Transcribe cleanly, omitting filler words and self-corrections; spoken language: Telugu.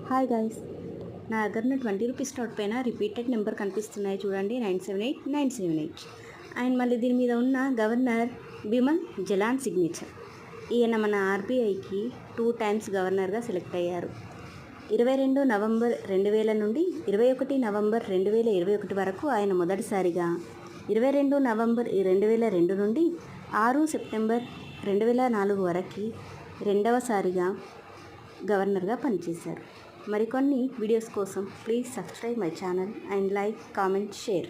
హాయ్ గైస్, నా దగ్గర 20 రూపీస్ నోట్ పైన రిపీటెడ్ నెంబర్ కనిపిస్తున్నాయి చూడండి, 978 అండ్ మళ్ళీ దీని మీద ఉన్న గవర్నర్ బిమల్ జలాన్ సిగ్నేచర్. ఈయన మన ఆర్బీఐకి 2 టైమ్స్ గవర్నర్గా సెలెక్ట్ అయ్యారు. 22 నవంబర్ 2000 నుండి 21 నవంబర్ 2021 వరకు ఆయన మొదటిసారిగా, 22 నవంబర్ 2002 నుండి 6 సెప్టెంబర్ 2004 వరకు రెండవసారిగా గవర్నర్గా పనిచేశారు. మరికొన్ని వీడియోస్ కోసం please subscribe my channel and like, comment, share.